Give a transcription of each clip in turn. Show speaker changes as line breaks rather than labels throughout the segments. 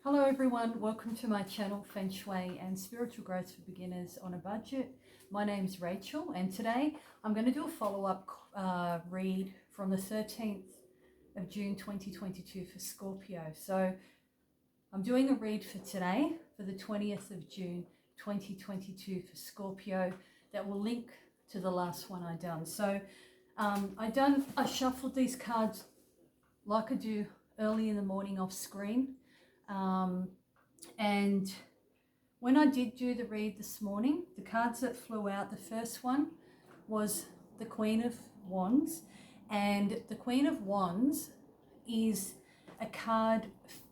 Hello everyone, welcome to my channel Feng Shui and Spiritual Growth for Beginners on a Budget. My name's Rachel and today I'm going to do a follow-up read from the 13th of June 2022 for Scorpio. So I'm doing a read for today for the 20th of June 2022 for Scorpio that will link to the last one I done. So I shuffled these cards like I do early in the morning off screen. And when I did do the read this morning, the cards that flew out, the first one was the Queen of Wands, and the Queen of Wands is a card,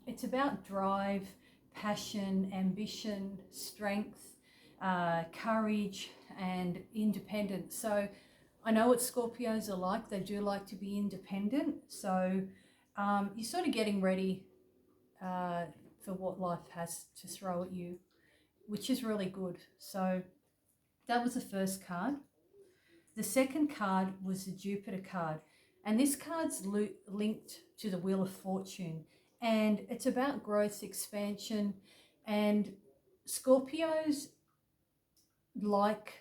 it's about drive, passion, ambition, strength, courage and independence. So I know what Scorpios are like, they do like to be independent. So you're sort of getting ready for what life has to throw at you, which is really good. So that was the first card. The second card was the Jupiter card, and this card's linked to the Wheel of Fortune, and it's about growth, expansion, and Scorpios like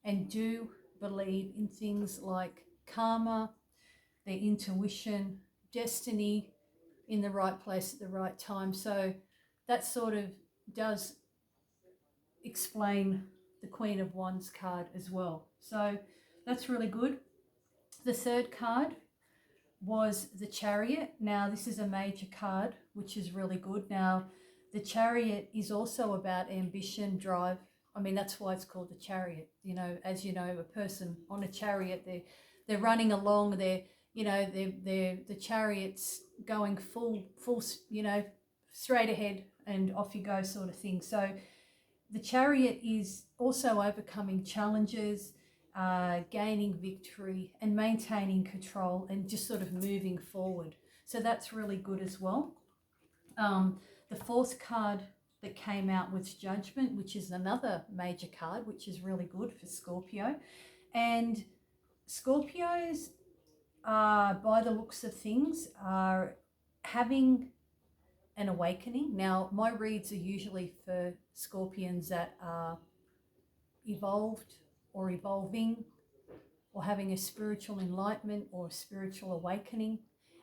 and do believe in things like karma, their intuition, destiny, in the right place at the right time. So that sort of does explain the Queen of Wands card as well. So that's really good. The third card was the Chariot. Now this is a major card, which is really good. Now the Chariot is also about ambition, drive. I mean, that's why it's called the Chariot. You know, as you know, a person on a chariot, they're running along, the chariot's going full, straight ahead and off you go sort of thing. So the Chariot is also overcoming challenges, gaining victory and maintaining control and just sort of moving forward. So that's really good as well. The fourth card that came out was Judgment, which is another major card, which is really good for Scorpio. And Scorpios, by the looks of things, are having an awakening. Now, my reads are usually for Scorpions that are evolved or evolving or having a spiritual enlightenment or a spiritual awakening.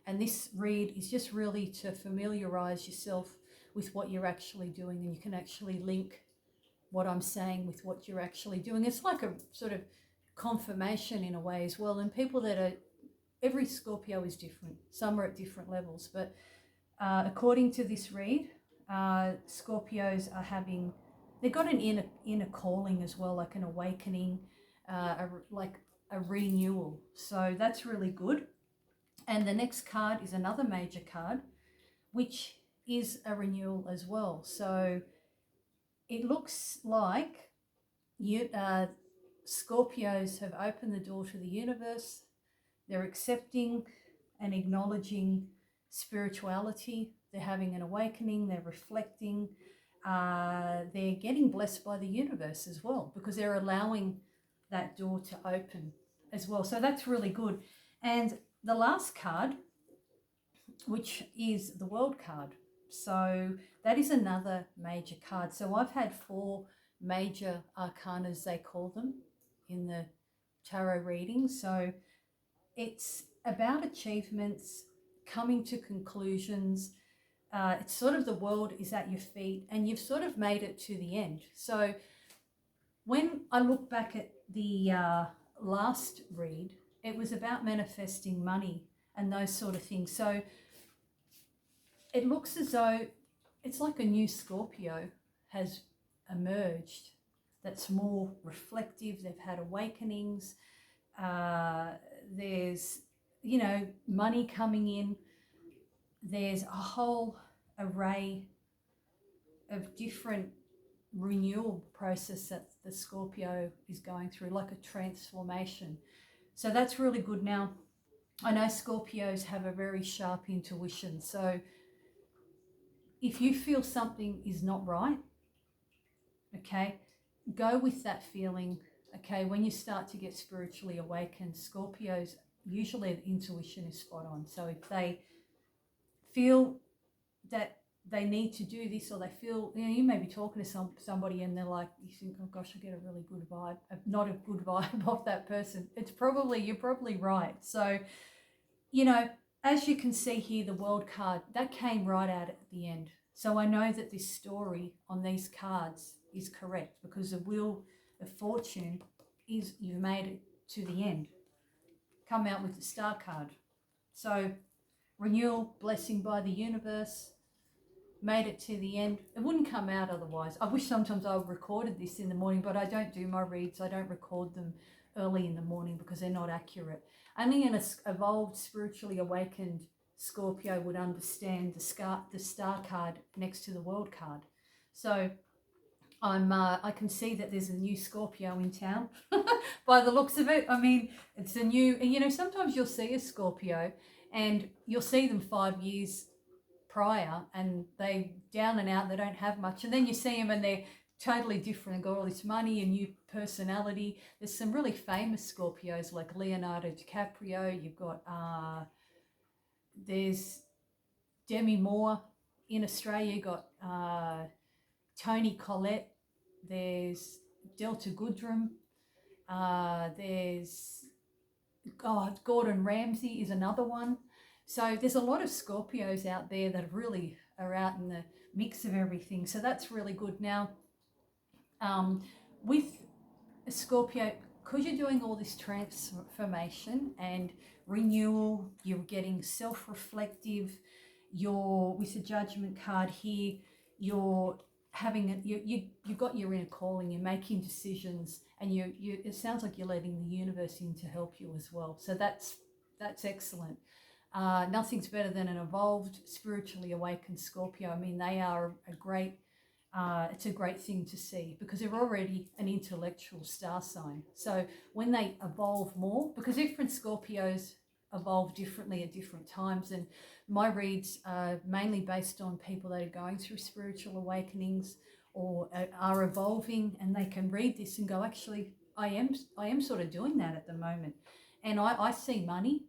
And this read is just really to familiarize yourself with what you're actually doing, and you can actually link what I'm saying with what you're actually doing. It's like a sort of confirmation in a way as well. And people that are, every Scorpio is different. Some are at different levels, but according to this read, Scorpios are having, they've got an inner calling as well, like an awakening, like a renewal. So that's really good. And the next card is another major card, which is a renewal as well. So it looks like Scorpios have opened the door to the universe. They're accepting and acknowledging spirituality. They're having an awakening. They're reflecting. They're getting blessed by the universe as well, because they're allowing that door to open as well. So that's really good. And the last card, which is the World card. So that is another major card. So I've had 4 major arcanas, they call them, in the tarot reading. So it's about achievements, coming to conclusions. It's sort of the world is at your feet and you've sort of made it to the end. So when I look back at the last read, it was about manifesting money and those sort of things. So it looks as though it's like a new Scorpio has emerged that's more reflective. They've had awakenings. There's, money coming in. There's a whole array of different renewal process that the Scorpio is going through, like a transformation. So that's really good. Now, I know Scorpios have a very sharp intuition. So if you feel something is not right, okay, go with that feeling. Okay, when you start to get spiritually awakened, Scorpios, usually the intuition is spot on. So if they feel that they need to do this, or they feel, you may be talking to somebody and they're like, you think, oh gosh, I get a really good vibe, not a good vibe off that person. You're probably right. So, as you can see here, the World card, that came right out at the end. So I know that this story on these cards is correct, because the Wheel of Fortune is, you've made it to the end. Come out with the Star card. So renewal, blessing by the universe, made it to the end. It wouldn't come out otherwise. I wish sometimes I recorded this in the morning, but I don't do my reads. I don't record them early in the morning because they're not accurate. Only an evolved, spiritually awakened Scorpio would understand the star card next to the World card. So I can see that there's a new Scorpio in town by the looks of it. I mean, it's a new, sometimes you'll see a Scorpio and you'll see them 5 years prior and they down and out, they don't have much, and then you see them and they're totally different, got all this money and new personality. There's some really famous Scorpios like Leonardo DiCaprio. You've got there's Demi Moore in Australia. You've got Toni Collette. There's Delta Goodrum. There's Gordon Ramsay is another one. So there's a lot of Scorpios out there that really are out in the mix of everything. So that's really good. Now, with a Scorpio, because you're doing all this transformation and renewal, you're getting self-reflective. With the Judgment card here, you're having you've got your inner calling. You're making decisions, and it sounds like you're letting the universe in to help you as well. So that's excellent. Nothing's better than an evolved, spiritually awakened Scorpio. I mean, they are it's a great thing to see, because they're already an intellectual star sign. So when they evolve more, because different Scorpios evolve differently at different times, and my reads are mainly based on people that are going through spiritual awakenings or are evolving, and they can read this and go, actually, I am sort of doing that at the moment, and I see money.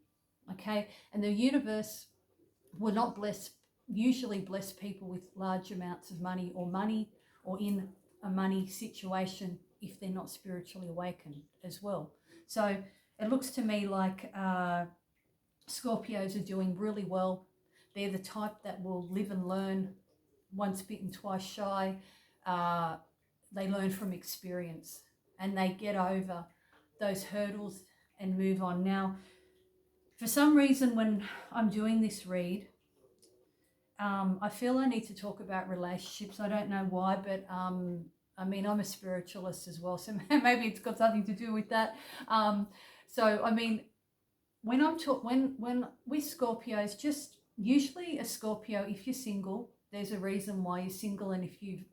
Okay, and the universe will not usually bless people with large amounts of money or in a money situation if they're not spiritually awakened as well. So it looks to me like Scorpios are doing really well. They're the type that will live and learn, once bitten, twice shy. They learn from experience and they get over those hurdles and move on. Now, for some reason, when I'm doing this read, I feel I need to talk about relationships. I don't know why, but I mean, I'm a spiritualist as well, so maybe it's got something to do with that. So I mean, when with Scorpios, just usually a Scorpio, if you're single, there's a reason why you're single, and if you've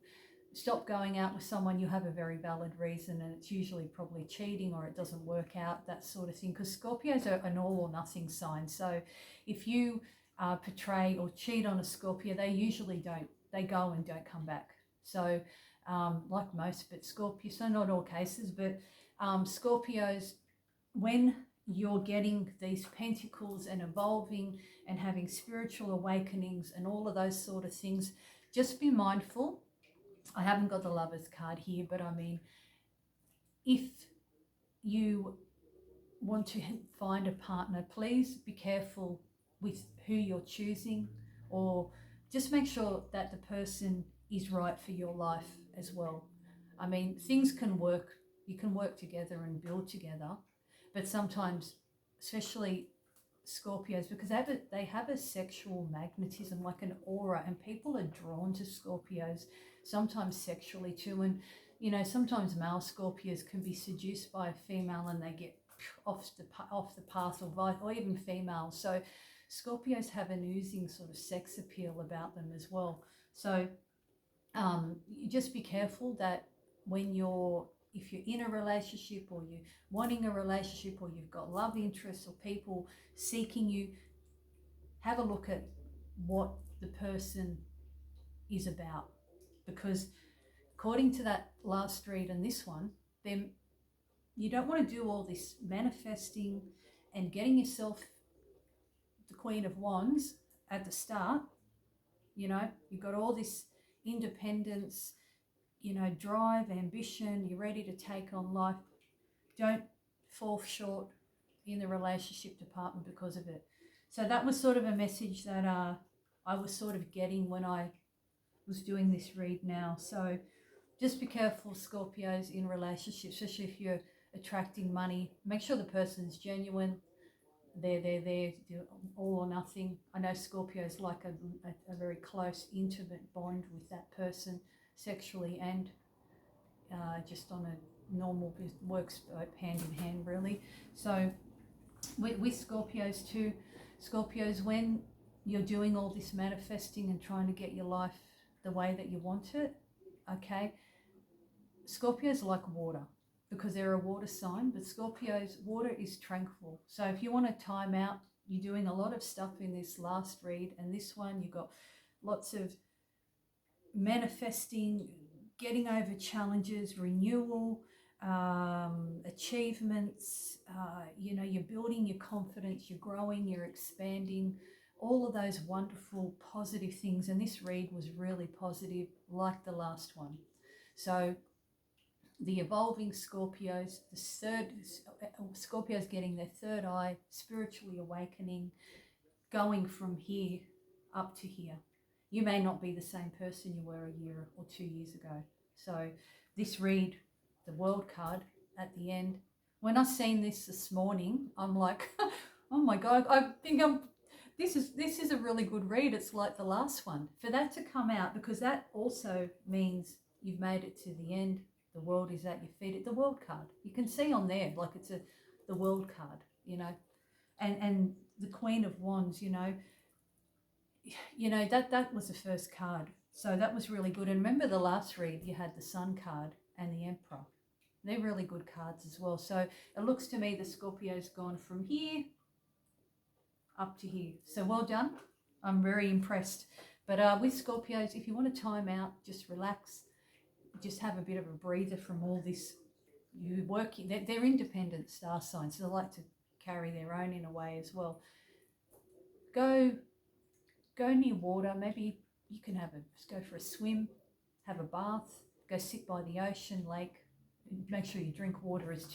stopped going out with someone, you have a very valid reason, and it's usually probably cheating or it doesn't work out, that sort of thing, because Scorpios are an all or nothing sign. So if you portray or cheat on a Scorpio, they usually don't. They go and don't come back. So like most, but Scorpio, so not all cases, but Scorpios, when you're getting these pentacles and evolving and having spiritual awakenings and all of those sort of things, just be mindful. I haven't got the Lovers card here, but I mean, if you want to find a partner, please be careful with who you're choosing, or just make sure that the person is right for your life as well. I mean, things can work. You can work together and build together, but sometimes, especially Scorpios, because they have a sexual magnetism, like an aura, and people are drawn to Scorpios sometimes sexually too. And sometimes male Scorpios can be seduced by a female and they get off the path, or even females. So Scorpios have an oozing sort of sex appeal about them as well. So just be careful that if you're in a relationship, or you're wanting a relationship, or you've got love interests or people seeking you, have a look at what the person is about, because according to that last read and this one, then you don't want to do all this manifesting and getting yourself the Queen of Wands at the start You know, you've got all this independence, you know, drive, ambition, you're ready to take on life. Don't fall short in the relationship department because of it. So that was sort of a message that I was sort of getting when I was doing this read now. So just be careful, Scorpios, in relationships, especially if you're attracting money. Make sure the person's genuine. They're all or nothing. I know Scorpios like a very close, intimate bond with that person, sexually and just on a normal works hand in hand, really. So with Scorpios too, Scorpios, when you're doing all this manifesting and trying to get your life the way that you want it, okay, Scorpios like water because they're a water sign, but Scorpios, water is tranquil. So if you want to time out, you're doing a lot of stuff in this last read, and this one you've got lots of manifesting, getting over challenges, renewal, achievements, you know, you're building your confidence, you're growing, you're expanding, all of those wonderful positive things. And this read was really positive, like the last one. So the evolving Scorpios, the third Scorpios getting their third eye, spiritually awakening, going from here up to here. You may not be the same person you were a year or 2 years ago. So this read, the World card at the end, when I seen this morning, I'm like, oh my God, I think this is a really good read. It's like the last one. For that to come out, because that also means you've made it to the end. The world is at your feet. It's the World card. You can see on there, like it's the World card, you know, and the Queen of Wands, you know, that was the first card. So that was really good. And remember the last read, you had the Sun card and the Emperor. They're really good cards as well. So it looks to me the Scorpio's gone from here up to here. So well done. I'm very impressed. But with Scorpios, if you want to time out, just relax. Just have a bit of a breather from all this. You working, they're independent star signs, so they like to carry their own in a way as well. Go near water. Maybe you can go for a swim, have a bath, go sit by the ocean, lake. Make sure you drink water as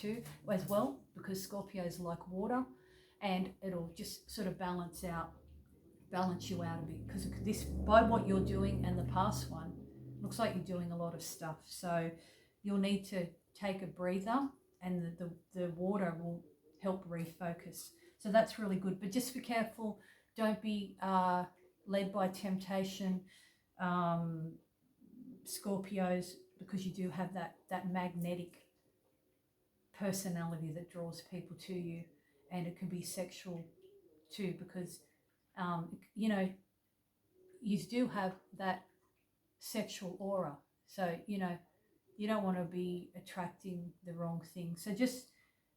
well, because Scorpios like water, and it'll just sort of balance you out a bit. Because this, by what you're doing and the past one, looks like you're doing a lot of stuff. So you'll need to take a breather, and the water will help refocus. So that's really good. But just be careful. Don't be led by temptation, Scorpios, because you do have that magnetic personality that draws people to you, and it can be sexual too, because you know, you do have that sexual aura. So you know, you don't want to be attracting the wrong thing. So just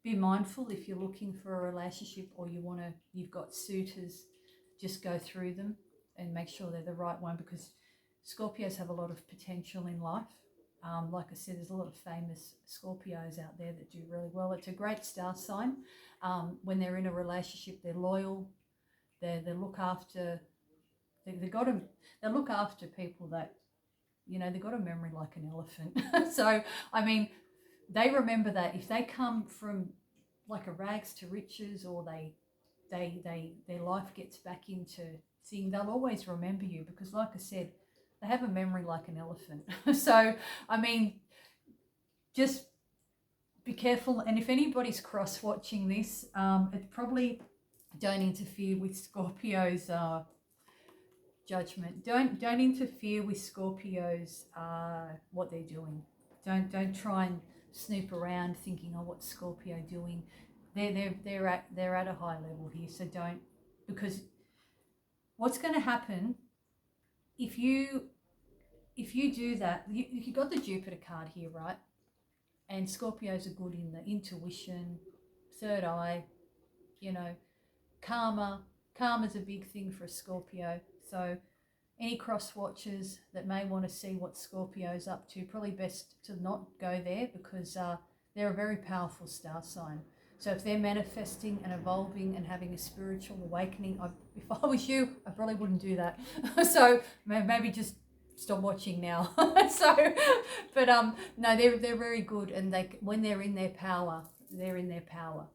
be mindful if you're looking for a relationship, or you've got suitors, just go through them and make sure they're the right one, because Scorpios have a lot of potential in life. Like I said, there's a lot of famous Scorpios out there that do really well. It's a great star sign. When they're in a relationship, they're loyal. They look after. They look after people that, you know, they've got a memory like an elephant. So I mean, they remember that if they come from like a rags to riches, or their life gets back into thing, they'll always remember you, because like I said, they have a memory like an elephant. So, I mean, just be careful. And if anybody's cross-watching this, it probably don't interfere with Scorpio's judgment. Don't interfere with Scorpio's what they're doing. Don't try and snoop around thinking, oh, what's Scorpio doing? They're at a high level here. So don't, because what's going to happen if you do that, you got the Jupiter card here, right? And Scorpios are good in the intuition, third eye, you know, karma. Karma's a big thing for a Scorpio. So any cross watchers that may want to see what Scorpio's up to, probably best to not go there, because they're a very powerful star sign. So if they're manifesting and evolving and having a spiritual awakening, if I was you, I probably wouldn't do that. So maybe just stop watching now. But no, they're very good, and when they're in their power, they're in their power.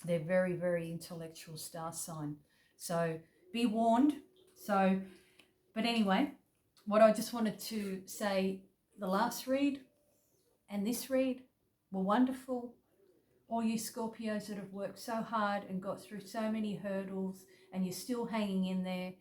They're very, very intellectual star sign. So be warned. So, but anyway, what I just wanted to say, the last read and this read were wonderful. All you Scorpios that have worked so hard and got through so many hurdles, and you're still hanging in there,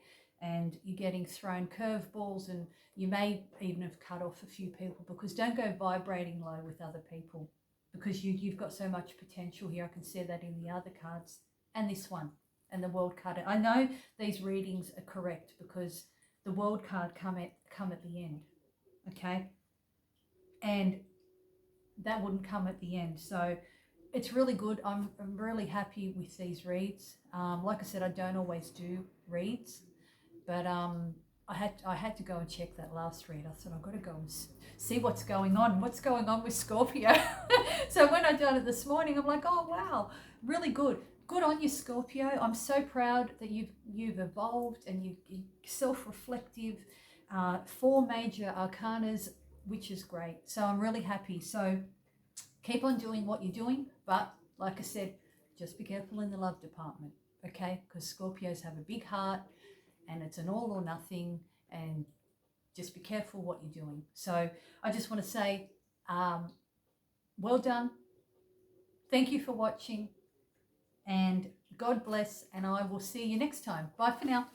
and you're getting thrown curveballs, and you may even have cut off a few people, because don't go vibrating low with other people, because you've got so much potential here. I can see that in the other cards and this one and the World card. I know these readings are correct because the World card come at the end, okay? And that wouldn't come at the end. So it's really good. I'm really happy with these reads. Like I said, I don't always do reads, but I had to go and check that last read. I thought I've got to go and see what's going on with Scorpio. So when I done it this morning, I'm like, oh wow, really good. Good on you, Scorpio. I'm so proud that you've evolved, and you're self-reflective. 4 major arcanas, which is great. So I'm really happy. So keep on doing what you're doing, but like I said, just be careful in the love department, okay? Because Scorpios have a big heart, and it's an all or nothing, and just be careful what you're doing. So I just want to say, well done. Thank you for watching, and God bless, and I will see you next time. Bye for now.